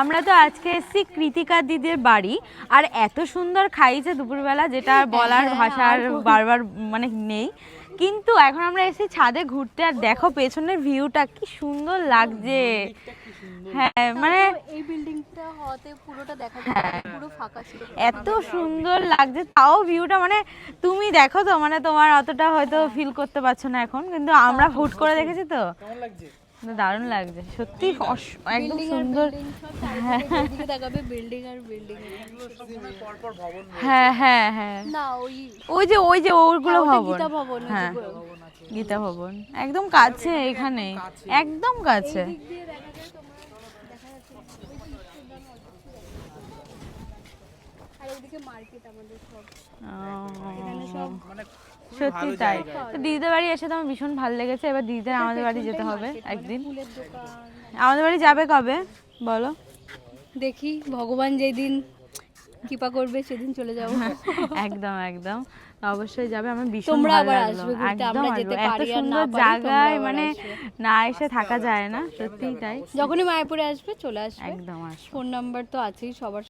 আমরা তো আজকে এসেছি কৃতিকা দিদির বাড়ি, আর এত সুন্দর খাইয়েছে দুপুরবেলা যেটা বলার ভাষার বারবার মানে নেই। কিন্তু এখন আমরা এসেছি ছাদে ঘুরতে, আর দেখো পেছনের ভিউটা কি সুন্দর লাগছে। হ্যাঁ মানে এই বিল্ডিংটা হতে পুরোটা দেখা যায়, পুরো ফাঁকা ছিল, এত সুন্দর লাগছে। তাও ভিউটা মানে তুমি দেখো তো, মানে তোমার অতটা হয়তো ফিল করতে পারছো না এখন, কিন্তু আমরা হুট করে দেখেছি তো কেমন লাগছে? দারুণ লাগছে সত্যি, একদম বিল্ডিং আর সুন্দর। বিল্ডিং সব চারিদিকে যেদিকে তাকাবে বিল্ডিং আর বিল্ডিং। এগুলো সব মনে হয় পরপর ভবন রয়েছে। হ্যাঁ হ্যাঁ হ্যাঁ, না ওই ওই যে ওগুলো ওটা ভবন। গীতা ভবন, ওই যে হ্যাঁ ভবন আছে। গীতা ভবন একদম কাছে এখানে, একদম কাছে। দিক দিয়ে দেখা যায়, তোমার দেখা যাচ্ছে ওই পিচ্ছিদান আর ওইদিকে মার্কেট আমাদের সব এখানে সব মানে সত্যি তাই। তো দিদিদের বাড়ি এসে তো আমার ভীষণ ভালো লেগেছে। এবার দিদিদের আমাদের বাড়ি যেতে হবে একদিন। ফুলের দোকান। আমাদের বাড়ি যাবে কবে বলো? দেখি ভগবান যেদিন কৃপা করবে সেদিন চলে যাব। একদম একদম অবশ্যই যাবে, আমার ভীষণ তোমরা ভালো আবার লাগলো। আসবে ঘুরতে, একদম আমরা আসবো। যেতে এত পারি আর না সুন্দর পারি, জায়গায় তোমরা আবার মানে আসবে। না এসে থাকা যায় না, সত্যিই তাই। যখনই মায়াপুরে আসবে চলে আসবে। একদম আসবো। ফোন নাম্বার তো আছেই সবার